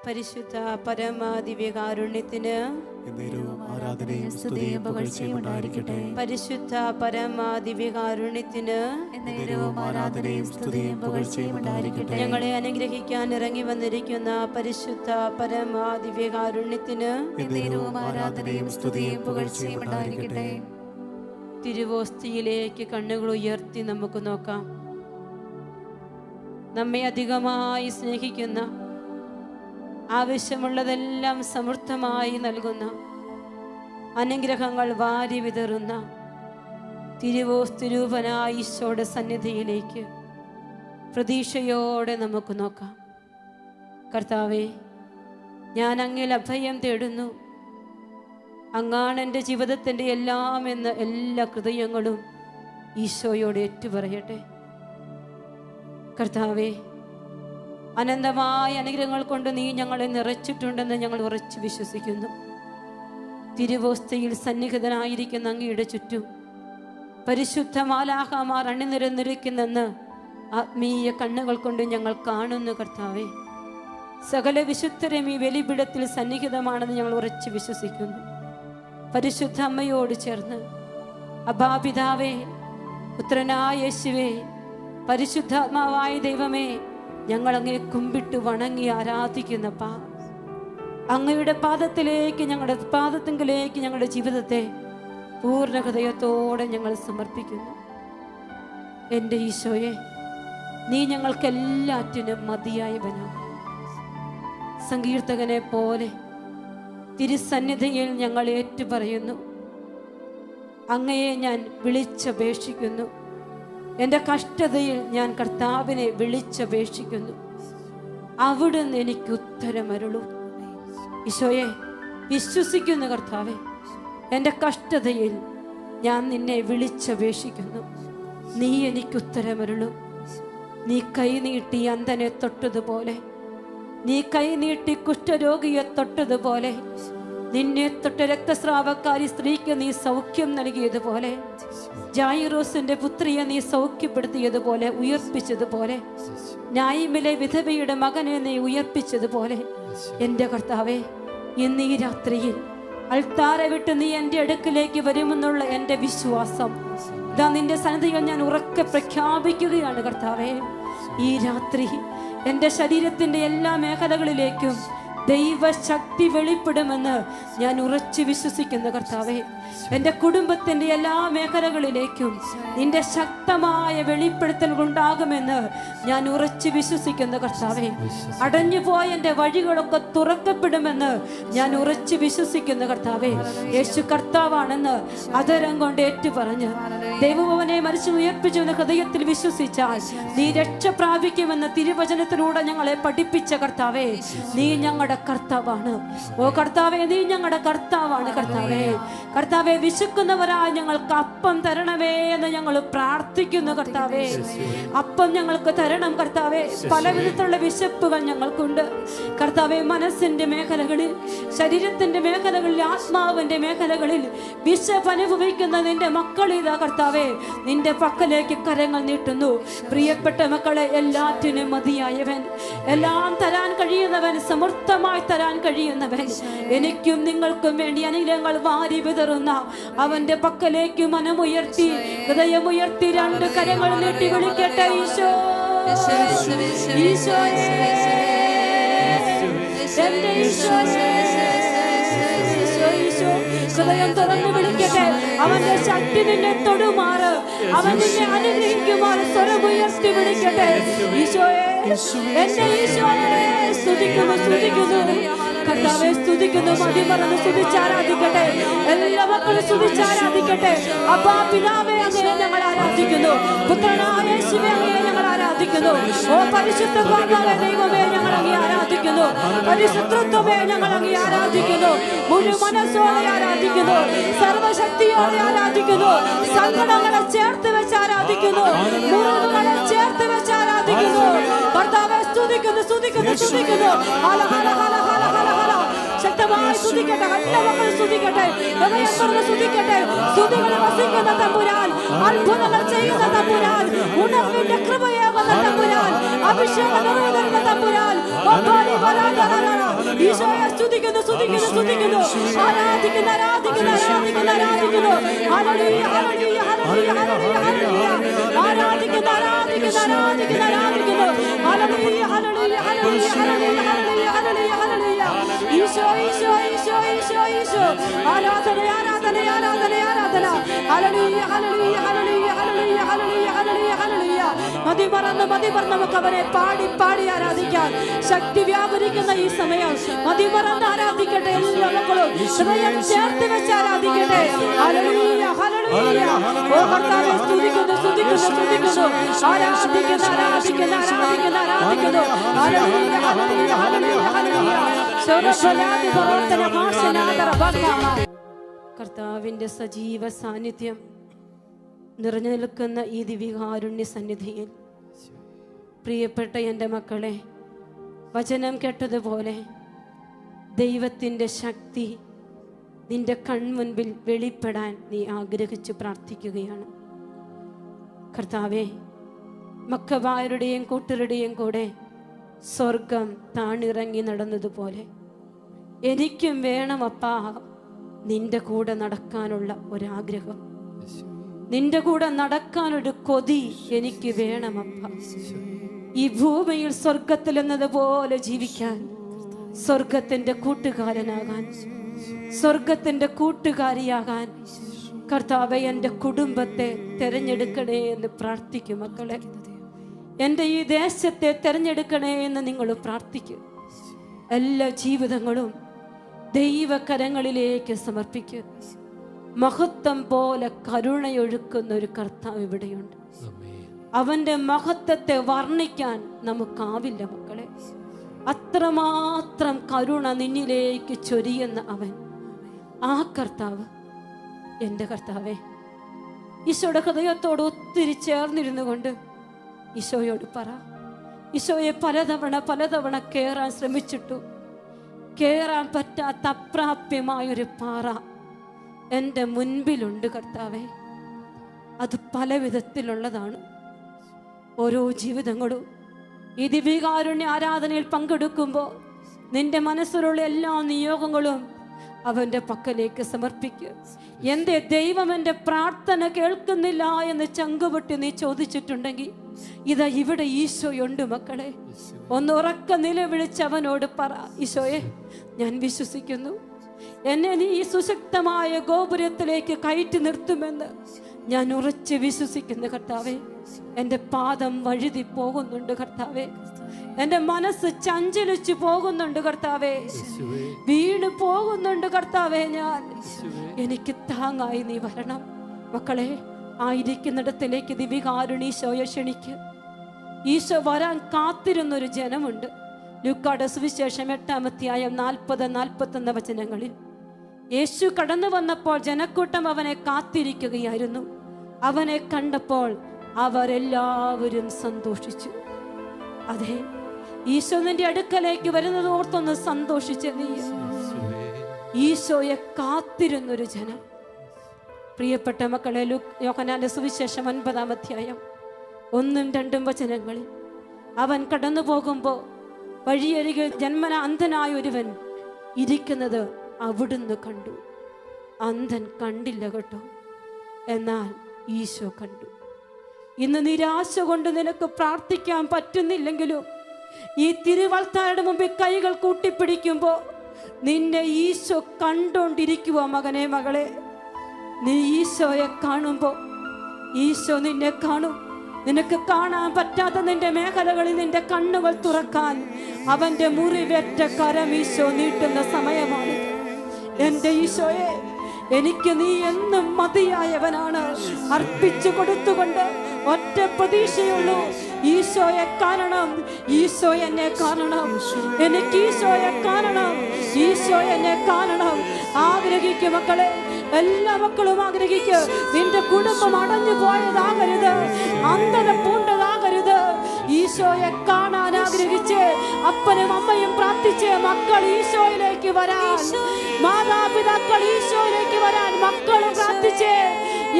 പരിശുദ്ധ പരമാദിവ്യകാരുണ്യത്തിന് ആരാധനയും സ്തുതിയും പുകഴ്ചയും ഉണ്ടായിരിക്കട്ടെ. പരിശുദ്ധ പരമാദിവ്യകാരുണ്യത്തിന് ആരാധനയും സ്തുതിയും പുകഴ്ചയും ഉണ്ടായിരിക്കട്ടെ. ഞങ്ങളെ അനുഗ്രഹിക്കാൻ ഇറങ്ങി വന്നിരിക്കുന്ന പരിശുദ്ധ പരമാദിവ്യകാരുണ്യത്തിന് ആരാധനയും സ്തുതിയും പുകഴ്ചയും ഉണ്ടായിരിക്കട്ടെ. തിരുവോസ്തിയിലേക്ക് കണ്ണുകൾ ഉയർത്തി നമുക്ക് നോക്കാം. നമ്മെ അധികമായി സ്നേഹിക്കുന്ന, ആവശ്യമുള്ളതെല്ലാം സമൃദ്ധമായി നൽകുന്ന, അനുഗ്രഹങ്ങൾ വാരി വിതറുന്ന തിരുവോസ്തിരൂപനായ ഈശോയുടെ സന്നിധിയിലേക്ക് പ്രതീക്ഷയോടെ നമുക്ക് നോക്കാം. കർത്താവേ, ഞാൻ അങ്ങിൽ അഭയം തേടുന്നു. അങ്ങാണ് എൻ്റെ ജീവിതത്തിൻ്റെ എല്ലാം എന്ന എല്ലാ ഹൃദയങ്ങളും ഈശോയോട് ഏറ്റുപറയട്ടെ. കർത്താവേ, അനന്തമായ അനുഗ്രഹങ്ങൾ കൊണ്ട് നീ ഞങ്ങളെ നിറച്ചിട്ടുണ്ടെന്ന് ഞങ്ങൾ ഉറച്ചു വിശ്വസിക്കുന്നു. തിരുവോസ്തിയിൽ സന്നിഹിതനായിരിക്കുന്ന അങ്ങയുടെ ചുറ്റും പരിശുദ്ധ മാലാഖമാർ അണിനിരന്നിരിക്കുന്നെന്ന് ആത്മീയ കണ്ണുകൾ കൊണ്ട് ഞങ്ങൾ കാണുന്നു. കർത്താവേ, സകല വിശുദ്ധരും ഈ ബലിപീഠത്തിൽ സന്നിഹിതമാണെന്ന് ഞങ്ങൾ ഉറച്ചു വിശ്വസിക്കുന്നു. പരിശുദ്ധ അമ്മയോട് ചേർന്ന് അബാപിതാവേ, പുത്രനായ യേശുവേ, പരിശുദ്ധാത്മാവായ ദൈവമേ, ഞങ്ങൾ അങ്ങയെ കുമ്പിട്ട് വണങ്ങി ആരാധിക്കുന്നപ്പാ. അങ്ങയുടെ പാദത്തിലേക്ക്, ഞങ്ങളുടെ പാദത്തിങ്കിലേക്ക് ഞങ്ങളുടെ ജീവിതത്തെ പൂർണ്ണ ഹൃദയത്തോടെ ഞങ്ങൾ സമർപ്പിക്കുന്നു. എൻ്റെ ഈശോയെ, നീ ഞങ്ങൾക്കെല്ലാറ്റിനും മതിയായവനാണ്. സങ്കീർത്തകനെ പോലെ തിരുസന്നിധിയിൽ ഞങ്ങൾ ഏറ്റുപറയുന്നു. അങ്ങയെ ഞാൻ വിളിച്ചപേക്ഷിക്കുന്നു. എൻ്റെ കഷ്ടതയിൽ ഞാൻ കർത്താവിനെ വിളിച്ചപേക്ഷിക്കുന്നു. അവിടുന്ന് എനിക്ക് ഉത്തരമരുളൂ. ഈശോയെ, വിശ്വസിക്കുന്നു കർത്താവെ, എൻ്റെ കഷ്ടതയിൽ ഞാൻ നിന്നെ വിളിച്ചപേക്ഷിക്കുന്നു. നീ എനിക്ക് ഉത്തരമരുളൂ. നീ കൈനീട്ടി അന്ധനെ തൊട്ടതുപോലെ, നീ കൈനീട്ടി കുഷ്ഠരോഗിയെ തൊട്ടതുപോലെ, നിന്നെ തൊട്ട രക്തസ്രാവക്കാരി സ്ത്രീക്ക് നീ സൗഖ്യം നൽകിയതുപോലെ, ജായിറോസിന്റെ പുത്രിയെ നീ സൗഖ്യപ്പെടുത്തിയതുപോലെ, ഉയർപ്പിച്ചതുപോലെ, നായിമിലെ വിധവയുടെ മകനെ നീ ഉയർപ്പിച്ചതുപോലെ, എൻ്റെ കർത്താവേ, ഇന്ന് ഈ രാത്രിയിൽ അൾത്താരെ വിട്ട് നീ എൻ്റെ അടുക്കിലേക്ക് വരുമെന്നുള്ള എൻ്റെ വിശ്വാസം ഇതാ നിന്റെ സന്നിധിയിൽ ഞാൻ ഉറക്കെ പ്രഖ്യാപിക്കുകയാണ്. കർത്താവേ, ഈ രാത്രി എൻ്റെ ശരീരത്തിൻ്റെ എല്ലാ മേഖലകളിലേക്കും ദൈവശക്തി വെളിപ്പെടുമെന്ന് ഞാൻ ഉറച്ചു വിശ്വസിക്കുന്നു. കർത്താവേ, എൻ്റെ കുടുംബത്തിൻ്റെ എല്ലാ മേഖലകളിലേക്കും നിന്റെ ശക്തമായ വെളിപ്പെടുത്തൽ ഉണ്ടാകുമെന്ന് ഞാൻ ഉറച്ചു വിശ്വസിക്കുന്നു. കർത്താവേ, അടഞ്ഞുപോയ എൻ്റെ വഴികളൊക്കെ തുറക്കപ്പെടുമെന്ന് ഞാൻ ഉറച്ചു വിശ്വസിക്കുന്നു. കർത്താവേ, യേശു കർത്താവാണെന്ന് അധരം കൊണ്ട് ഏറ്റുപറഞ്ഞ് ദൈവഭവനെ മരിച്ചു ഉയർപ്പിച്ചുവെന്ന് ഹൃദയത്തിൽ വിശ്വസിച്ചാൽ നീ രക്ഷ പ്രാപിക്കുമെന്ന് തിരുവചനത്തിലൂടെ ഞങ്ങളെ പഠിപ്പിച്ച കർത്താവേ, നീ ഞങ്ങളുടെ കർത്താവാണ്. ഓ കർത്താവേ, നീ ഞങ്ങളുടെ കർത്താവാണ്. കർത്താവേ, കർത്താവേ, വിശക്കുന്നവരായ ഞങ്ങൾക്ക് അപ്പം തരണമേ എന്ന് ഞങ്ങൾ പ്രാർത്ഥിക്കുന്നു. കർത്താവേ, അപ്പം ഞങ്ങൾക്ക് തരണം. കർത്താവേ, പല വിധത്തിലുള്ള വിശപ്പുകൾ ഞങ്ങൾക്കുണ്ട്. കർത്താവേ, മനസ്സിന്റെ മേഖലകളിൽ, ശരീരത്തിന്റെ മേഖലകളിൽ, ആത്മാവിന്റെ മേഖലകളിൽ വിശപ്പ് അനുഭവിക്കുന്ന നിന്റെ മക്കളിതാ കർത്താവേ, നിന്റെ പക്കലേക്ക് കരങ്ങൾ നീട്ടുന്നു. പ്രിയപ്പെട്ട മക്കളെ, എല്ലാറ്റിനും മതിയായവൻ, എല്ലാം തരാൻ കഴിയുന്നവൻ, സമൃദ്ധമായി തരാൻ കഴിയുന്നവൻ, എനിക്കും നിങ്ങൾക്കും വേണ്ടി അനുഗ്രഹങ്ങൾ വാരി വിതറുന്ന അവന്റെ പക്കലേക്ക് മനമുയർത്തി, ഹൃദയമുയർത്തി, രണ്ട് കരങ്ങൾ നീട്ടി വിളിക്കട്ടെ. ഈശോ, ഈശോ, എന്റെ ഈശോ, ഹൃദയം തുറന്നു വിളിക്കട്ടെ. അവന്റെ ശക്തി നിന്നെ തൊടുമാറ്, അവൻ നിന്നെ അനുഗ്രഹിക്കുമാറ് സ്വരമുയർത്തി വിളിക്കട്ടെ. ഈശോയെ, എന്റെ ഈശോയെ, സ്തുതിക്കുന്നു, സ്തുതിക്കുന്നു. കർത്താവെ, സ്തുതിക്കുന്നു. മതിമറന്ന് സ്തുതിച്ചാരാധിക്കട്ടെ. എല്ലാ മക്കളും സ്തുതിച്ചാരാധിക്കട്ടെ. അപ്പാ പിതാവേ, അങ്ങയെ ഞങ്ങൾ ആരാധിക്കുന്നു. പുത്രനായ യേശുവേ, അങ്ങയെ ഞങ്ങൾ ആരാധിക്കുന്നു. ഓ പരിശുദ്ധ ദൈവമേ, ഞങ്ങൾ അങ്ങയെ ആരാധിക്കുന്നു. പരിശുദ്ധത്വമേ, ഞങ്ങൾ അങ്ങയെ ആരാധിക്കുന്നു. മുഴു മനസ്സോടെ ആരാധിക്കുന്നു. സർവശക്തിയോടെ ആരാധിക്കുന്നു. സങ്കടങ്ങളെ ചേർത്ത് വെച്ച് ആരാധിക്കുന്നു. മുറിവുകളെ ചേർത്ത് വെച്ച് ആരാധിക്കുന്നു. കർത്താവെ, സ്തുതിക്കുന്നു, സ്തുതിക്കുന്നു, സ്തുതിക്കുന്നു. ഹല ഹല ഹല ഹല ഹല ഹല. ശക്ത ശക്തമായി സ്തുതിക്കട്ടെ. എല്ലാ മക്കളും സ്തുതിക്കട്ടെ. ഹൃദയം തുറന്ന് സ്തുതിക്കട്ടെ. സ്തുതികൾ വസിക്കുന്ന തമ്പുരാൻ, അത്ഭുതങ്ങൾ ചെയ്യുന്ന തമ്പുരാൻ, ഉണർവിന്റെ കൃപയാകുന്ന തമ്പുരാൻ, അഭിഷേകം നിറയുന്ന തമ്പുരാൻ. ഈശോയെ സ്തുതിക്കുന്നു, സ്തുതിക്കുന്നു, സ്തുതിക്കുന്നു. ആരാധിക്കുന്നു, ആരാധിക്കുന്നു, ആരാധിക്കുന്നു, ആരാധിക്കുന്നു. ഹല്ലേലൂയ, ഹല്ലേലൂയ, ഹല്ലേലൂയ, ഹല്ലേലൂയ, ഹല്ലേലൂയ. ആരാധിക്കുന്നു, ആരാധിക്കുന്നു, ആരാധിക്കുന്നു, ആരാധിക്കുന്നു. ഹല്ലേലൂയ, hallelujah, hallelujah, hallelujah, hallelujah, hallelujah, hallelujah. Isho, Isho, Isho, Isho, Isho. ആരാധന, ആരാധന, ആരാധന, ആരാധന. ഹല്ലേലൂയ, hallelujah, hallelujah, hallelujah, hallelujah, hallelujah, ഹല്ലേലൂയ. മതിമറന്ന് നമുക്ക് അവനെ പാടി പാടി ആരാധിക്കാം. ശക്തി വ്യാപരിക്കുന്ന ഈ സമയം മതിമറന്ന് ആരാധിക്കട്ടെ. എല്ലാ മക്കളും ഹൃദയം ചേർത്ത് വെച്ച് ആരാധിക്കട്ടെ. Hallelujah, hallelujah. ഓ കർത്താവേ, സ്തുതിക്കുന്നു, സ്തുതിക്കുന്നു, സ്തുതിക്കുന്നു. ആരാധിക്കുന്നു, ആരാധിക്കുന്നു, ആരാധിക്കുന്നു, ആരാധിക്കുന്നു. ഹല്ലേലൂയ, ഹല്ലേലൂയ, ഹല്ലേലൂയ, ഹല്ലേലൂയ. സർവ്വബലാധി പ്രവർത്തന ഭാഷനാദര ഭഗവാൻ. കർത്താവിന്റെ സജീവ സാന്നിധ്യം നിറഞ്ഞു നിൽക്കുന്ന ഈ ദിവ്യകാരുണ്യ സന്നിധിയിൽ പ്രിയപ്പെട്ട എൻ്റെ മക്കളെ, വചനം കേട്ടതുപോലെ ദൈവത്തിൻ്റെ ശക്തി നിന്റെ കൺമുൻപിൽ വെളിപ്പെടാൻ നീ ആഗ്രഹിച്ചു പ്രാർത്ഥിക്കുകയാണ്. കർത്താവേ, മക്കബായരുടെയും കൂട്ടരുടെയും കൂടെ സ്വർഗം താണിറങ്ങി നടന്നതുപോലെ എനിക്കും വേണമപ്പാ നിന്റെ കൂടെ നടക്കാനുള്ള ഒരാഗ്രഹം, നിന്റെ കൂടെ നടക്കാനൊരു കൊതി എനിക്ക് വേണമപ്പ. ഈ ഭൂമിയിൽ സ്വർഗത്തിൽ എന്നതുപോലെ ജീവിക്കാൻ, സ്വർഗത്തിന്റെ കൂട്ടുകാരനാകാൻ, സ്വർഗത്തിന്റെ കൂട്ടുകാരിയാകാൻ കർത്താവേ എൻ്റെ കുടുംബത്തെ തിരഞ്ഞെടുക്കണേ എന്ന് പ്രാർത്ഥിക്കും. മക്കളെ, എൻ്റെ ഈ ദേശത്തെ തിരഞ്ഞെടുക്കണേ എന്ന് നിങ്ങൾ പ്രാർത്ഥിക്കും. എല്ലാ ജീവിതങ്ങളും ദൈവകരങ്ങളിലേക്ക് സമർപ്പിക്കും. മഹത്വം പോലെ കരുണയൊഴുക്കുന്ന ഒരു കർത്താവ് ഇവിടെയുണ്ട്. അവന്റെ മഹത്വത്തെ വർണ്ണിക്കാൻ നമുക്കാവില്ല മക്കളെ. അത്രമാത്രം കരുണ നിന്നിലേക്ക് ചൊരിയുന്ന അവൻ, ആ കർത്താവ് എൻ്റെ കർത്താവേ. ഈശോയുടെ ഹൃദയത്തോട് ഒത്തിരി ചേർന്നിരുന്നു കൊണ്ട് ഈശോയോട് പറ. ഈശോയെ പലതവണ കയറാൻ ശ്രമിച്ചിട്ടു കയറാൻ പറ്റാത്ത അപ്രാപ്യമായൊരു പാറ എൻ്റെ മുൻപിലുണ്ട് കർത്താവേ. അത് പല വിധത്തിലുള്ളതാണ്. ഓരോ ജീവിതങ്ങളും ഈ ദിവ്യകാരുണ്യ ആരാധനയിൽ പങ്കെടുക്കുമ്പോൾ നിന്റെ മനസ്സിലുള്ള എല്ലാ നിയോഗങ്ങളും അവൻ്റെ പക്കലേക്ക് സമർപ്പിക്കുക. എന്തേ ദൈവം എൻ്റെ പ്രാർത്ഥന കേൾക്കുന്നില്ല എന്ന് ചങ്കുപൊട്ടി നീ ചോദിച്ചിട്ടുണ്ടെങ്കിൽ ഇതാ ഇവിടെ ഈശോയുണ്ട് മക്കളെ. ഒന്ന് ഉറക്ക നിലവിളിച്ച് അവനോട് പറ, ഈശോയെ ഞാൻ വിശ്വസിക്കുന്നു, എന്നെ നീ ഈ സുശക്തമായ ഗോപുരത്തിലേക്ക് കയറ്റി നിർത്തുമെന്ന് ഞാൻ ഉറച്ച് വിശ്വസിക്കുന്നു കർത്താവേ. എൻ്റെ പാദം വഴുതി പോകുന്നുണ്ട് കർത്താവേ, എൻ്റെ മനസ്സ് ചഞ്ചലിച്ചു പോകുന്നുണ്ട് കർത്താവേ, വീണ് പോകുന്നുണ്ട് കർത്താവേ. എനിക്ക് താങ്ങായി നീ വരണം. മക്കളെ, ആയിരിക്കുന്നിടത്തിലേക്ക് ദിവ്യകാരുണ്യ ഈശോയെ ക്ഷണിക്ക്. ഈശോ വരാൻ കാത്തിരുന്നൊരു ജനമുണ്ട്. ലൂക്കായുടെ സുവിശേഷം 8-ാം അധ്യായം 40-41 വചനങ്ങളിൽ യേശു കടന്നു വന്നപ്പോൾ ജനക്കൂട്ടം അവനെ കാത്തിരിക്കുകയായിരുന്നു. അവനെ കണ്ടപ്പോൾ അവരെല്ലാവരും സന്തോഷിച്ചു. അതെ, ഈശോ നിന്റെ അടുക്കലേക്ക് വരുന്നത് ഓർത്തൊന്ന് സന്തോഷിച്ച നീ. ഈശോയെ കാത്തിരുന്നൊരു ജനം. പ്രിയപ്പെട്ട മക്കളെ, യോഹന്നാന്റെ സുവിശേഷം 9-ാം അധ്യായം 1-2 വചനങ്ങളിൽ അവൻ കടന്നു പോകുമ്പോൾ വഴിയരികിൽ ജന്മന അന്ധനായ ഒരുവൻ ഇരിക്കുന്നത് അവിടുന്ന് കണ്ടു. അന്ധൻ കണ്ടില്ല കേട്ടോ, എന്നാൽ ഈശോ കണ്ടു. ഇന്ന് നിരാശ കൊണ്ട് നിനക്ക് പ്രാർത്ഥിക്കാൻ പറ്റുന്നില്ലെങ്കിലും ഈ തിരുവൾത്താരുടെ മുമ്പിൽ കൈകൾ കൂട്ടിപ്പിടിക്കുമ്പോൾ നിന്നെ ഈശോ കണ്ടോണ്ടിരിക്കുക. മകനെ, മകളെ, നീ ഈശോയെ കാണുമ്പോൾ ഈശോ നിന്നെ കാണും. നിനക്ക് കാണാൻ പറ്റാത്ത നിന്റെ മേഖലകളിൽ നിന്റെ കണ്ണുകൾ തുറക്കാൻ അവന്റെ മുറിവേറ്റ കരം ഈശോ നീട്ടുന്ന സമയമാണ്. എൻ്റെ ഈശോയെ, എനിക്ക് നീ എന്നും മതിയായവനാണ്. അർപ്പിച്ചു കൊടുത്തുകൊണ്ട് ഒറ്റ പ്രതീക്ഷയുള്ളൂ, ഈശോയെ കാണണം, ഈശോ എന്നെ കാണണം, എനിക്ക് ഈശോയെ കാണണം, ഈശോ എന്നെ കാണണം. ആഗ്രഹിക്കും മക്കളെ, എല്ലാ മക്കളും ആഗ്രഹിക്കുക. നിന്റെ കുടുംബം അടഞ്ഞു പോയതാകരുത്, അന്ധത പൂണ്ടതാകരുത്. ഈശോയെ കാണാനാ ആഗ്രഹിച്ച് അപ്പനും അമ്മയും പ്രാർത്ഥിച്ച് മക്കൾ ഈശോയിലേക്ക് വരാൻ, മാതാപിതാക്കൾ ഈശോയിലേക്ക് വരാൻ മക്കളും പ്രാർത്ഥിച്ച്,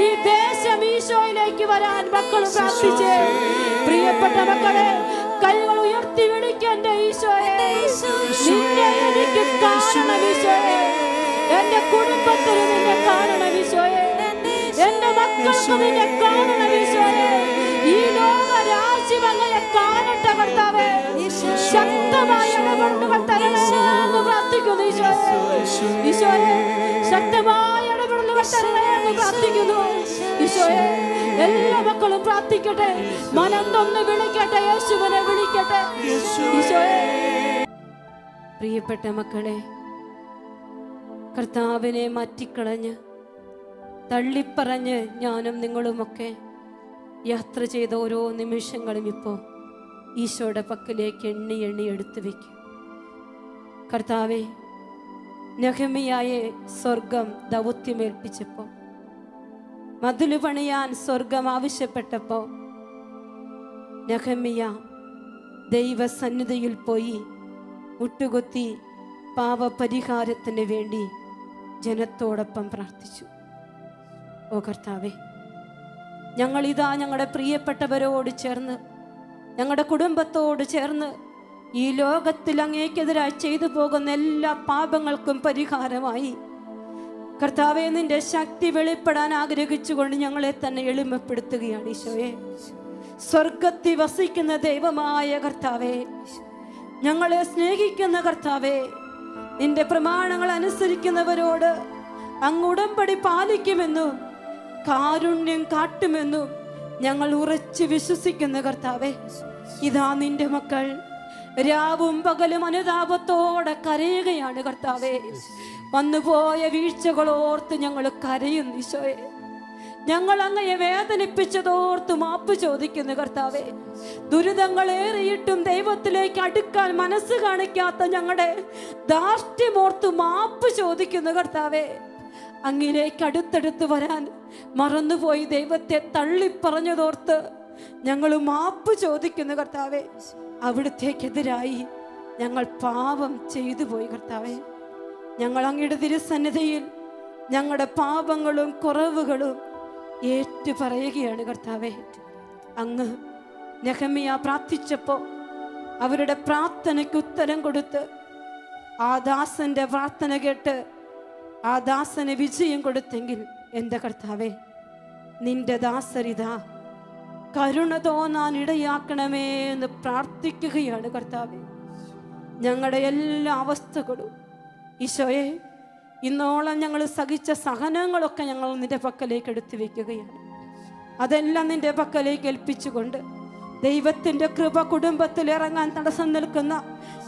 ഈ ദേശം ഈശോയിലേക്ക് വരാൻ മക്കളും പ്രാർത്ഥിച്ച്. പ്രിയപ്പെട്ട മക്കളെ, കൈകൾ ഉയർത്തി വിളിക്കേണ്ട ഈശോയെ, നിന്നെ എനിക്ക് കാണണം ഈശോയെ, എന്റെ കുടുംബത്തിന് നിന്നെ കാണണം ഈശോയെ, എന്റെ മക്കൾക്ക് നിന്നെ കാണണം ഈശോയെ, ഈ ലോക രാജ്യം അങ്ങനെ കാണട്ടെ കർത്താവേ. ശക്തമായ ഇടപെടലുകൾ തരണമെന്ന് പ്രാർത്ഥിക്കുന്നു ഈശോയെ. ഈശോയെ, ശക്തമായ ഇടപെടലുകൾ തരണമെന്ന് പ്രാർത്ഥിക്കുന്നു ഈശോയെ. എല്ലാ മക്കളും പ്രാർത്ഥിക്കട്ടെ, മനം തൊന്ന് വിളിക്കട്ടെ, യേശുവിനെ വിളിക്കട്ടെ ഈശോയെ. പ്രിയപ്പെട്ട മക്കളെ, കർത്താവിനെ മാറ്റിക്കളഞ്ഞ് തള്ളിപ്പറഞ്ഞ് ഞാനും നിങ്ങളുമൊക്കെ യാത്ര ചെയ്ത ഓരോ നിമിഷങ്ങളും ഇപ്പോൾ ഈശോയുടെ പക്കലേക്ക് എണ്ണി എണ്ണി എടുത്തു വയ്ക്കും. കർത്താവെ, നെഹെമ്യായെ സ്വർഗം ദൗത്യമേൽപ്പിച്ചപ്പോൾ, മതില് പണിയാൻ സ്വർഗം ആവശ്യപ്പെട്ടപ്പോൾ, നെഹെമ്യ ദൈവസന്നിധിയിൽ പോയി മുട്ടുകുത്തി പാപപരിഹാരത്തിന് വേണ്ടി ജനത്തോടൊപ്പം പ്രാർത്ഥിച്ചു. ഓ കർത്താവെ, ഞങ്ങളിതാ ഞങ്ങളുടെ പ്രിയപ്പെട്ടവരോട് ചേർന്ന്, ഞങ്ങളുടെ കുടുംബത്തോട് ചേർന്ന് ഈ ലോകത്തിൽ അങ്ങേക്കെതിരായി ചെയ്തു പോകുന്ന എല്ലാ പാപങ്ങൾക്കും പരിഹാരമായി കർത്താവെ, നിന്റെ ശക്തി വെളിപ്പെടാൻ ആഗ്രഹിച്ചുകൊണ്ട് ഞങ്ങളെ തന്നെ എളിമപ്പെടുത്തുകയാണ് ഈശോയെ. സ്വർഗത്തിൽ വസിക്കുന്ന ദൈവമായ കർത്താവെ, ഞങ്ങളെ സ്നേഹിക്കുന്ന കർത്താവെ, നിന്റെ പ്രമാണങ്ങൾ അനുസരിക്കുന്നവരോട് അങ്ങ് ഉടമ്പടി പാലിക്കുമെന്നും കാരുണ്യം കാട്ടുമെന്നും ഞങ്ങൾ ഉറച്ചു വിശ്വസിക്കുന്ന കർത്താവെ, ഇതാ നിന്റെ മക്കൾ രാവും പകലും അനുതാപത്തോടെ കരയുകയാണ് കർത്താവെ. വന്നുപോയ വീഴ്ചകളോർത്ത് ഞങ്ങൾ കരയുന്നു ഈശോയെ. ഞങ്ങൾ അങ്ങയെ വേദനിപ്പിച്ചതോർത്ത് മാപ്പ് ചോദിക്കുന്നു കർത്താവെ. ദുരിതങ്ങളേറിയിട്ടും ദൈവത്തിലേക്ക് അടുക്കാൻ മനസ്സ് കാണിക്കാത്ത ഞങ്ങളുടെ ധാർഷ്ട്യമോർത്ത് മാപ്പ് ചോദിക്കുന്നു കർത്താവെ. അങ്ങിലേക്ക് അടുത്തടുത്ത് വരാൻ മറന്നുപോയി ദൈവത്തെ തള്ളിപ്പറഞ്ഞതോർത്ത് ഞങ്ങൾ മാപ്പ് ചോദിക്കുന്നു കർത്താവെ. അവിടുത്തേക്കെതിരായി ഞങ്ങൾ പാപം ചെയ്തു പോയി കർത്താവെ. ഞങ്ങൾ അങ്ങയുടെ തിരുസന്നിധിയിൽ ഞങ്ങളുടെ പാപങ്ങളും കുറവുകളും ഏറ്റു പറയുകയാണ് കർത്താവെ. അങ്ങ് നെഹെമ്യ പ്രാർത്ഥിച്ചപ്പോൾ അവരുടെ പ്രാർത്ഥനയ്ക്ക് ഉത്തരം കൊടുത്ത് ആ ദാസന്റെ പ്രാർത്ഥന കേട്ട് ആ ദാസന് വിജയം കൊടുത്തെങ്കിൽ എൻ്റെ കർത്താവെ, നിന്റെ ദാസരിതാ കരുണ തോന്നാൻ ഇടയാക്കണമേ എന്ന് പ്രാർത്ഥിക്കുകയാണ് കർത്താവെ. ഞങ്ങളുടെ എല്ലാ അവസ്ഥകളും ഈശോയെ, ഇന്നോളം ഞങ്ങൾ സഹിച്ച സഹനങ്ങളൊക്കെ ഞങ്ങൾ നിന്റെ പക്കലേക്ക് എടുത്തു വയ്ക്കുകയാണ്. അതെല്ലാം നിന്റെ പക്കലേക്ക് ഏൽപ്പിച്ചുകൊണ്ട് ദൈവത്തിൻ്റെ കൃപ കുടുംബത്തിൽ ഇറങ്ങാൻ തടസ്സം നിൽക്കുന്ന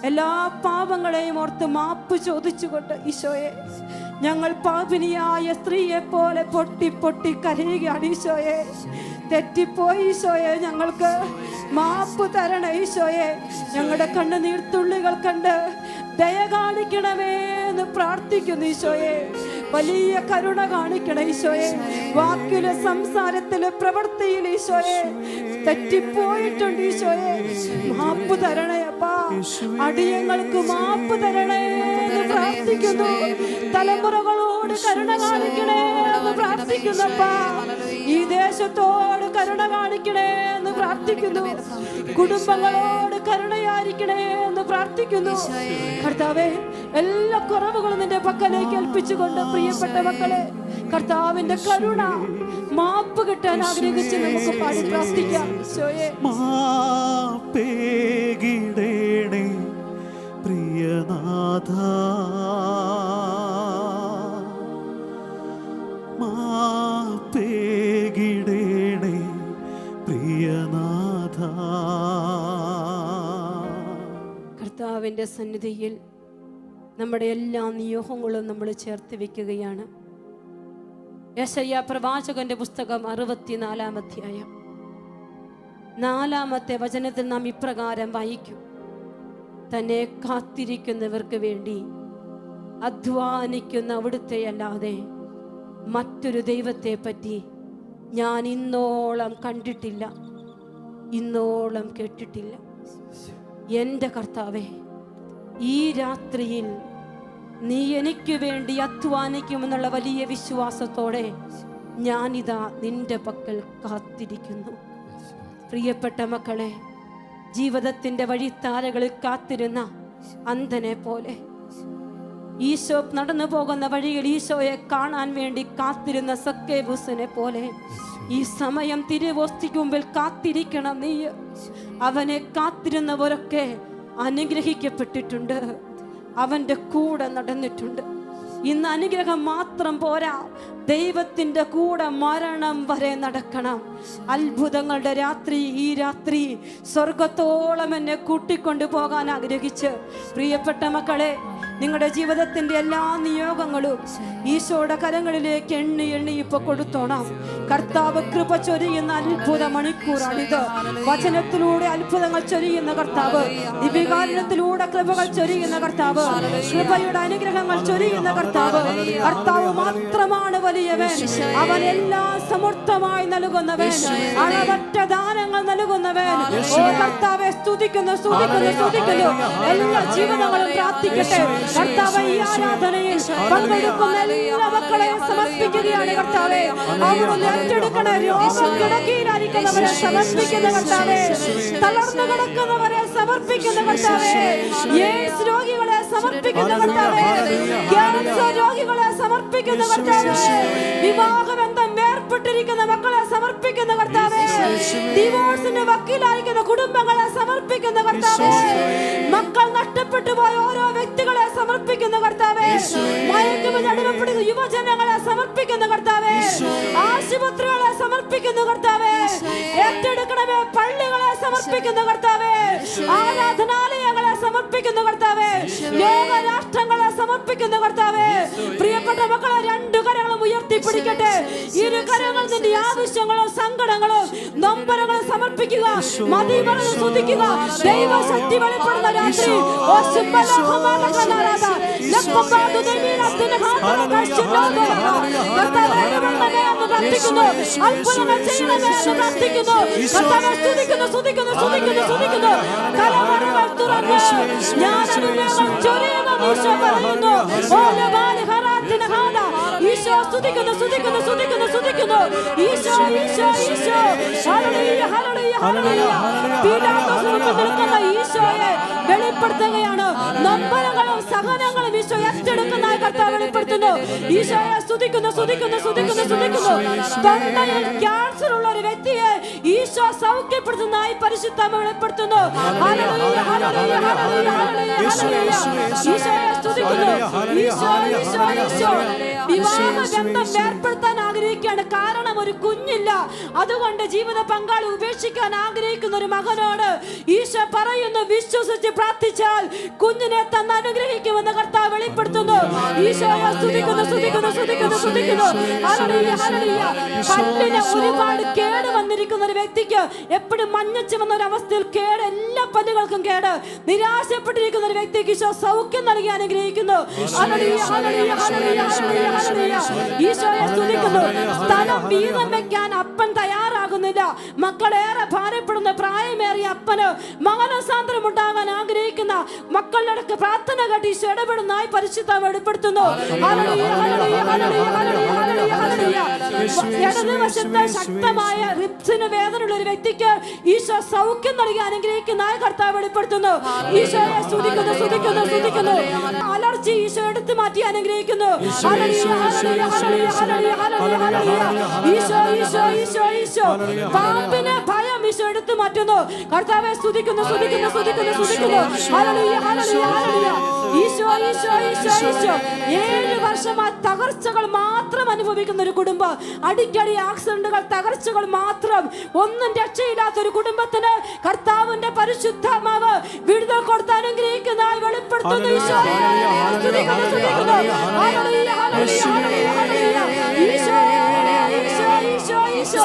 എല്ലാ പാപങ്ങളെയും ഓർത്ത് മാപ്പ് ചോദിച്ചുകൊണ്ട് ഈശോയെ, ഞങ്ങൾ പാപിനിയായ സ്ത്രീയെ പോലെ പൊട്ടി പൊട്ടി കരയുകയാണ് ഈശോയെ. തെറ്റിപ്പോയി ഈശോയെ, ഞങ്ങൾക്ക് മാപ്പ് തരണേ ഈശോയെ. ഞങ്ങളുടെ കണ്ണുനീർത്തുള്ളികൾ കണ്ട് ദയ കാണിക്കണമേ എന്ന് പ്രാർത്ഥിക്കുന്നു ഈശോയെ. വലിയ കരുണ കാണിക്കണേ ഈശോയെ. വാക്കില്, സംസാരത്തില്, പ്രവൃത്തിയിൽ ഈശോയെ തെറ്റിപ്പോയിട്ടുണ്ട് ഈശോയെ. മാപ്പ് തരണേ അപ്പാ, അടിയങ്ങൾക്ക് മാപ്പ് തരണേ എന്ന് പ്രാർത്ഥിക്കുന്നു. തലമുറകളോട് കരുണ കാണിക്കണേ എന്ന് പ്രാർത്ഥിക്കുന്നപ്പാ. ഈ ദേശത്തോട് കരുണ കാണിക്കണേ എന്ന് പ്രാർത്ഥിക്കുന്നു. കുടുംബങ്ങളോട് കരുണയായിരിക്കണേ എന്ന് പ്രാർത്ഥിക്കുന്നു കർത്താവേ. എല്ലാ കുറവുകളും നിന്റെ പക്കലേക്ക് ഏൽപ്പിച്ചുകൊണ്ട് പ്രിയപ്പെട്ട മക്കളെ, കർത്താവിന്റെ കരുണ മാപ്പ് കിട്ടാൻ ആഗ്രഹിച്ച് നമുക്ക് പാടി പ്രാർത്ഥിക്കാം. മാപ്പേകിടേണേ പ്രിയനാഥ, മാപ്പേകിടേണേ പ്രിയനാഥ. കർത്താവിന്റെ സന്നിധിയിൽ നമ്മുടെ എല്ലാ നിയോഗങ്ങളും നമ്മൾ ചേർത്ത് വെക്കുകയാണ്. യെശയ്യാ പ്രവാചകന്റെ പുസ്തകം 64-ാം അധ്യായം 4-ാമത്തെ വചനത്തിൽ നാം ഇപ്രകാരം വായിക്കും: തന്നെ കാത്തിരിക്കുന്നവർക്ക് വേണ്ടി അധ്വാനിക്കുന്ന അവിടുത്തെ അല്ലാതെ മറ്റൊരു ദൈവത്തെ പറ്റി ഞാൻ ഇന്നോളം കണ്ടിട്ടില്ല, ഇന്നോളം കേട്ടിട്ടില്ല. എൻ്റെ കർത്താവേ, ഈ രാത്രിയിൽ നീ എനിക്ക് വേണ്ടി അധ്വാനിക്കുമെന്നുള്ള വലിയ വിശ്വാസത്തോടെ ഞാനിതാ നിന്റെ പക്കൽ കാത്തിരിക്കുന്നു. പ്രിയപ്പെട്ട മക്കളെ, ജീവിതത്തിൻ്റെ വഴിത്താരകളിൽ കാത്തിരുന്ന അന്ധനെ പോലെ, ഈശോ നടന്നു പോകുന്ന വഴിയിൽ ഈശോയെ കാണാൻ വേണ്ടി കാത്തിരുന്ന സക്കേബൂസിനെ പോലെ ഈ സമയം തിരുവോസ്തിക്ക് മുമ്പിൽ കാത്തിരിക്കണം നീ. അവനെ കാത്തിരുന്നവരൊക്കെ അനുഗ്രഹിക്കപ്പെട്ടിട്ടുണ്ട്, അവൻ്റെ കൂടെ നടന്നിട്ടുണ്ട്. ഇന്ന് അനുഗ്രഹം മാത്രം പോരാ, ദൈവത്തിൻ്റെ കൂടെ മരണം വരെ നടക്കണം. അത്ഭുതങ്ങളുടെ രാത്രി, ഈ രാത്രി സ്വർഗത്തോളം എന്നെ കൂട്ടിക്കൊണ്ടു പോകാൻ ആഗ്രഹിച്ച് പ്രിയപ്പെട്ട മക്കളെ, നിങ്ങളുടെ ജീവിതത്തിന്റെ എല്ലാ നിയോഗങ്ങളും ഈശോയുടെ കരങ്ങളിലേക്ക് എണ്ണി എണ്ണി ഇപ്പൊ കൊടുത്തോണം. കർത്താവ് കൃപ ചൊരിയുന്ന അത്ഭുത മണിക്കൂറാണിത്. വചനത്തിലൂടെ അത്ഭുതങ്ങൾ ചൊരിയുന്ന കർത്താവ്, ദിവ്യകാരുണ്യത്തിലൂടെ കൃപകൾ ചൊരിയുന്ന കർത്താവ്, കൃപയുടെ അനുഗ്രഹങ്ങൾ ചൊരിയുന്ന കർത്താവ്. കർത്താവ് മാത്രമാണ് വലിയവൻ. അവൻ എല്ലാം സമൃദ്ധമായി നൽകുന്നവൻ, അളവറ്റ ദാനങ്ങൾ നൽകുന്നവൻ. ഓ കർത്താവെ, സ്തുതിക്കുന്നു, സ്തുതിക്കുന്നു, സ്തുതിക്കുന്നു. എല്ലാ ജീവിതങ്ങളും പ്രാർത്ഥിക്കട്ടെ. കർത്താവ്, ഈ ആരാധനയിൽ പങ്കെടുക്കുന്ന എല്ലാ മക്കളെയും സമർപ്പിക്കുകയാണ് കർത്താവെ. അവിടുന്ന് ഏറ്റെടുക്കണ രോഗം കിടക്കിയിലായിരിക്കുന്നവരെ സമർപ്പിക്കുന്ന കർത്താവെ, തളർന്നു കിടക്കുന്നവരെ സമർപ്പിക്കുന്ന കർത്താവെ, എയ്ഡ്സ് രോഗികളെ സമർപ്പിക്കുന്ന കർത്താവെ, ക്യാൻസർ രോഗികളെ സമർപ്പിക്കുന്ന കർത്താവെ, വിവാഹബന്ധം ഏർപ്പെട്ടിരിക്കുന്ന മക്കളെ സമർപ്പിക്കുന്ന കർത്താവെ, ഡിവോഴ്സിന്റെ വക്കീലായിരിക്കുന്ന കുടുംബങ്ങളെ സമർപ്പിക്കുന്ന കർത്താവെ, മക്കൾ നഷ്ടപ്പെട്ടു പോയ ഓരോ വ്യക്തികളെ സമർപ്പിക്കുന്ന കർത്താവേ, മയക്കുമരുന്ന് അടിമപ്പെടുന്ന യുവജനങ്ങളെ സമർപ്പിക്കുന്ന കർത്താവേ, ആശുപത്രികളെ സമർപ്പിക്കുന്ന കർത്താവേ, ഏറ്റെടുക്കണമേ പള്ളികളെ സമർപ്പിക്കുന്ന കർത്താവേ, ആരാധനാലയങ്ങളെ സമർപ്പിക്കുന്ന കർത്താവേ, ലോകരാഷ്ട്രങ്ങളെ സമർപ്പിക്കുന്ന കർത്താവേ. പ്രിയപ്പെട്ട മക്കളെ, രണ്ടു കരങ്ങളും ഉയർത്തിപ്പിടിക്കട്ടെ. ഇരു കരങ്ങൾ നിന്റെ ആവശ്യങ്ങളും സങ്കടങ്ങളും നൊമ്പരങ്ങളും സമർപ്പിക്കുക. മതി പറഞ്ഞ് സ്തുതിക്കുക. ദൈവശക്തി വെളിപ്പെടുന്ന രാത്രി ഈശോ സ്തുതിക്കുന്നു, സ്തുതിക്കുന്നു, സ്തുതിക്കുന്നു, സ്തുതിക്കുന്നു. Isho, Isho, Isho, hallelujah, hallelujah, hallelujah. നിൽക്കുന്ന ഈശോയെ വെളിപ്പെടുത്തുകയാണ്. നൊമ്പരങ്ങളും സഹനങ്ങളും ഈശോ ഏറ്റെടുക്കുന്ന കർത്താവ് വെളിപ്പെടുത്തുന്നു. ഈശോയെ സ്തുതിക്കുന്നു, സ്തുതിക്കുന്നു, സ്തുതിക്കുന്നു, സ്തുതിക്കുന്നു. തൊണ്ടയിൽ ക്യാൻസർ ഉള്ള ഒരു വ്യക്തിയെ ഈശോ സൗഖ്യപ്പെടുത്തുന്നതായി പരിശുദ്ധാത്മ വെളിപ്പെടുത്തുന്നു. ഹല്ലേലൂയ, ഹല്ലേലൂയ, ഹല്ലേലൂയ, ഹല്ലേലൂയ. ഈശോയെ സ്തുതിക്കുന്നു. ഈശോ, ഈശോ, ഈശോ. വിവാഹബന്ധം ഏർപ്പെടുത്താൻ ആഗ്രഹിക്കുകയാണ്, കാരണം ഒരു കുഞ്ഞില്ല. അതുകൊണ്ട് ജീവിത പങ്കാളി ഉപേക്ഷിക്കാൻ ആഗ്രഹിക്കുന്ന ഒരു മകനോട് ഈശോ പറയുന്നു, വിശ്വസിച്ച് പ്രാർത്ഥിച്ചാൽ കുഞ്ഞിനെ തന്ന് അനുഗ്രഹിക്കുമെന്ന് കർത്താവ് വെളിപ്പെടുത്തുന്നു. ഈശോയെ സ്തുതിക്കുന്നു, സ്തുതിക്കുന്നു, സ്തുതിക്കുന്നു, സ്തുതിക്കുന്നു. Hallelujah, hallelujah. പല്ലിന് ഒരുപാട് കേട് വന്നിരിക്കുന്ന ഒരു വ്യക്തിക്ക്, എപ്പോഴും മഞ്ഞച്ചുമെന്ന ഒരു അവസ്ഥയിൽ കേട്, എല്ലാ പല്ലുകൾക്കും കേട്, നിരാശപ്പെട്ടിരിക്കുന്ന ഒരു വ്യക്തിക്ക് ഈശോ സൗഖ്യം നൽകി അനുഗ്രഹിക്കുന്നു. Hallelujah, hallelujah, hallelujah, hallelujah, hallelujah. ഈശോയെ സ്തുതിക്കുന്നു. സ്ഥലം വീതം വെക്കാൻ അപ്പൻ തയ്യാറാകുന്നില്ല. മക്കളേറെ ഭാരപ്പെടുന്ന പ്രായമേറിയ അപ്പന് മകനസാന്തരം ഉണ്ടാകാൻ ആഗ്രഹിക്കുന്ന മക്കളുടെ പ്രാർത്ഥന കേട്ട് ഈശോ ഇടപെടുന്നതായി പരിശുദ്ധം വെളിപ്പെടുത്തുന്നു. ഹല്ലേലൂയ, hallelujah, hallelujah, hallelujah, hallelujah, hallelujah. ഇടതുവശത്ത് ശക്തമായ റിബ്സിന് വേദനയുള്ള ഒരു വ്യക്തിക്ക് ഈശോ സൗഖ്യം നൽകി അനുഗ്രഹിക്കുന്നതായി കർത്താവ് വെളിപ്പെടുത്തുന്നു. ഈശോയെ സ്തുതിക്കുന്നു, സ്തുതിക്കുന്നു, സ്തുതിക്കുന്നു. അലർജി ഈശോ എടുത്തു മാറ്റി അനുഗ്രഹിക്കുന്നു. Hallelujah, hallelujah, hallelujah, hallelujah, hallelujah, hallelujah. Isho, Isho, Isho, Isho. പാമ്പിനെ ഭയം ഈശോ എടുത്തു മാറ്റുന്നു. കർത്താവെ സ്തുതിക്കുന്നു, സ്തുതിക്കുന്നു, സ്തുതിക്കുന്നു, സ്തുതിക്കുന്നു. Hallelujah, hallelujah, hallelujah. Isho, Isho, Isho, Isho. 7 വർഷമായി തകർച്ചകൾ മാത്രം അനുഭവിക്കുന്ന ഒരു കുടുംബം, അടിക്കടി ആക്സിഡന്റുകൾ, തകർച്ചകൾ മാത്രം, ഒന്നും രക്ഷയില്ലാത്ത ഒരു കുടുംബത്തിന് കർത്താവിന്റെ പരിശുദ്ധാത്മാവ് വിടുതൽ കൊടുത്ത് അനുഗ്രഹിക്കുന്നതായി വെളിപ്പെടുത്തുന്നു. ഈശോ സ്തുതിക്കുന്നു, സ്തുതിക്കുന്നു. Hallelujah, hallelujah, hallelujah, hallelujah. Isho, Isho, Isho, Isho.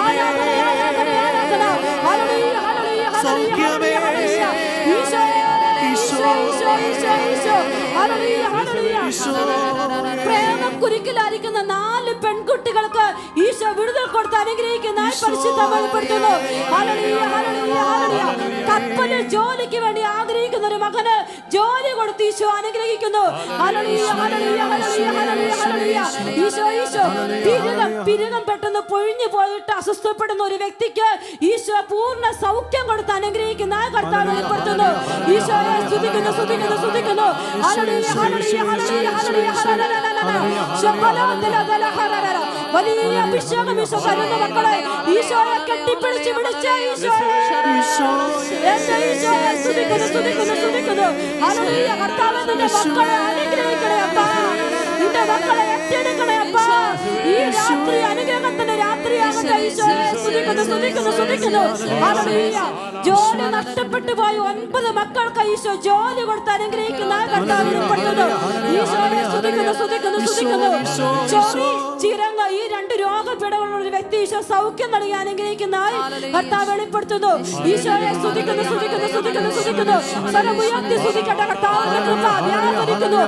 ആരാധന, ആരാധന, ആരാധന. ഹല്ലേലൂയ, hallelujah, hallelujah, hallelujah. Isho, Isho, Isho, Isho, Isho. Hallelujah, ഹല്ലേലൂയ. പ്രേമം കുരുക്കിലായിരിക്കുന്ന 4 പെൺകുട്ടികൾക്ക് ഈശോ വിടുതൽ കൊടുത്ത് അനുഗ്രഹിക്കുന്ന പരിശുദ്ധം വെളിപ്പെടുത്തുന്നു. ഹല്ലേലൂയ, ഹല്ലേലൂയ, ഹല്ലേലൂയ. കപ്പലിൽ ജോലിക്ക് വേണ്ടി ആഗ്രഹിക്കുന്ന ഒരു മകന് ജോലി കൊടുത്ത് ഈശോ അനുഗ്രഹിക്കുന്നു. Hallelujah, hallelujah, hallelujah, hallelujah, hallelujah. Isho Isho പിരുകം പെട്ടെന്ന് പൊഴിഞ്ഞു പോയിട്ട് അസ്വസ്ഥപ്പെടുന്ന ഒരു വ്യക്തിക്ക് ഈശോ പൂർണ്ണ സൗഖ്യം കൊടുത്ത് അനുഗ്രഹിക്കുന്ന കർത്താവ് വെളിപ്പെടുത്തുന്നു. ഈശോയെ സ്തുതിക്കുന്നു, സ്തുതിക്കുന്നു, സ്തുതിക്കുന്നു. ഹല്ലേലൂയ, ഹല്ലേലൂയ, ഹല്ലേലൂയ, ഹല്ലേലൂയ, ഹല്ലേലൂയ. ശബലദലദല ഹല്ലേലൂയ. വലിയ അഭിഷേകം ഈശോ തരുന്ന മക്കളെ ഈശോയെ കെട്ടിപ്പിടിച്ച് വിളിച്ച ഈശോയെ സ്തുതിക്കുന്നു, സ്തുതിക്കുന്നു, സ്തുതിക്കുന്നു. ഹല്ലേലൂയ. കർത്താവേ, നിന്റെ മക്കളെ അനുഗ്രഹിക്കണേ അപ്പാ, നിന്റെ മക്കളെ ഏറ്റെടുക്കണേ അപ്പാ. ഈ രാത്രി അനുഗ്രഹത്തിന്റെ രാത്രിയാകട്ടെ. ഈശോയെ സ്തുതിക്കുന്നു, സ്തുതിക്കുന്നു, സ്തുതിക്കുന്നു. ഹല്ലേലൂയ. ജോലി നഷ്ടപ്പെട്ടു പോയ 9 മക്കൾക്ക് ഈശോ ജോലി കൊടുത്ത് അനുഗ്രഹിക്കുന്ന കർത്താവ് വെളിപ്പെടുത്തുന്നു. ഈശോയെ സ്തുതിക്കുന്നു, സ്തുതിക്കുന്നു, സ്തുതിക്കുന്നു. ചൊറി, ചിരങ്ങ, ഈ 2 രോഗപീഠകളുള്ള ഒരു വ്യക്തി ഈശോ സൗഖ്യം നൽകി അനുഗ്രഹിക്കുന്ന കർത്താവ് വെളിപ്പെടുത്തുന്നു. ഈശോയെ സ്തുതിക്കുന്നു, സ്തുതിക്കുന്നു, സ്തുതിക്കുന്നു, സ്തുതിക്കുന്നു. സ്വരം ഉയർത്തി സ്തുതിക്കട്ടെ. കർത്താവിന്റെ കൃപ വ്യാപരിക്കുന്നു.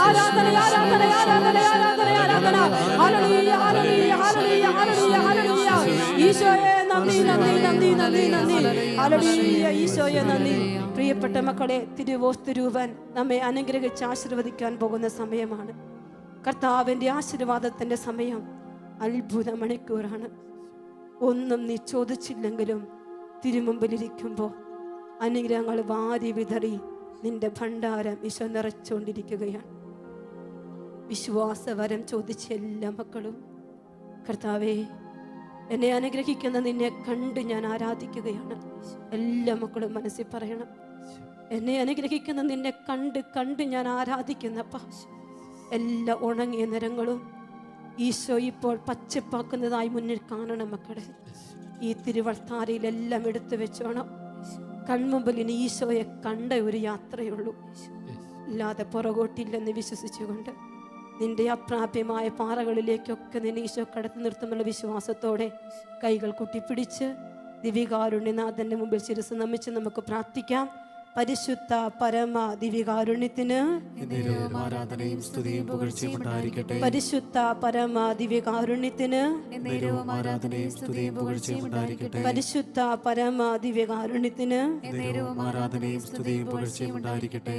ആരാധന, ആരാധന, ആരാധന, ആരാധന, ആരാധന. ഹല്ലേലൂയ, ഹല്ലേലൂയ, ഹല്ലേലൂയ, ഹല്ലേലൂയ, ഹല്ലേലൂയ. ഈശോയെ നന്ദി, നന്ദി, നന്ദി, നന്ദി, നന്ദി. ഹല്ലേലൂയ, ഈശോയെ നന്ദി. പ്രിയപ്പെട്ട മക്കളെ, തിരുവോസ്തുരൂപൻ നമ്മെ അനുഗ്രഹിച്ച് ആശീർവദിക്കാൻ പോകുന്ന സമയമാണ്. കർത്താവിൻ്റെ ആശീർവാദത്തിൻ്റെ സമയം അത്ഭുത മണിക്കൂറാണ്. ഒന്നും നീ ചോദിച്ചില്ലെങ്കിലും തിരുമുമ്പിലിരിക്കുമ്പോൾ അനുഗ്രഹങ്ങൾ വാരി വിതറി നിന്റെ ഭണ്ഡാരം ഈശോ നിറച്ചുകൊണ്ടിരിക്കുകയാണ്. വിശ്വാസവരം ചോദിച്ച എല്ലാ മക്കളും, കർത്താവേ, എന്നെ അനുഗ്രഹിക്കുന്ന നിന്നെ കണ്ട് ഞാൻ ആരാധിക്കുകയാണ്. എല്ലാ മക്കളും മനസ്സിൽ പറയണം, എന്നെ അനുഗ്രഹിക്കുന്ന നിന്നെ കണ്ട് കണ്ട് ഞാൻ ആരാധിക്കുന്നപ്പ. എല്ലാ ഉണങ്ങിയ നിരങ്ങളും ഈശോ ഇപ്പോൾ പച്ചപ്പാക്കുന്നതായി മുന്നിൽ കാണണം മക്കളെ. ഈ തിരുവൾത്താരയിലെല്ലാം എടുത്തു വെച്ചോണം. കൺമുമ്പിൽ ഇനി ഈശോയെ കണ്ട ഒരു യാത്രയുള്ളൂ, അല്ലാതെ പുറകോട്ടില്ലെന്ന് വിശ്വസിച്ചുകൊണ്ട് നിന്റെ അപ്രാപ്യമായ പാറകളിലേക്കൊക്കെ നിന്നെ ഈശോ കടത്തി നിർത്തുന്നുള്ള വിശ്വാസത്തോടെ കൈകൾ കൂട്ടിപ്പിടിച്ച് ദിവികാരുണ്യനാഥന്റെ മുമ്പിൽ ശിരസ് നമിച്ച് നമുക്ക് പ്രാർത്ഥിക്കാം. പരിശുദ്ധ പരമ ദിവികാരുണ്യത്തിന് ആരാധനയും സ്തുതിയും പുകഴ്ചയും ഉണ്ടായിരിക്കട്ടെ. പരിശുദ്ധ പരമ ദിവികാരുണ്യത്തിന് ആരാധനയും സ്തുതിയും പുകഴ്ചയും ഉണ്ടായിരിക്കട്ടെ. പരിശുദ്ധ പരമ ദിവികാരുണ്യത്തിന് ആരാധനയും സ്തുതിയും പുകഴ്ചയും ഉണ്ടായിരിക്കട്ടെ.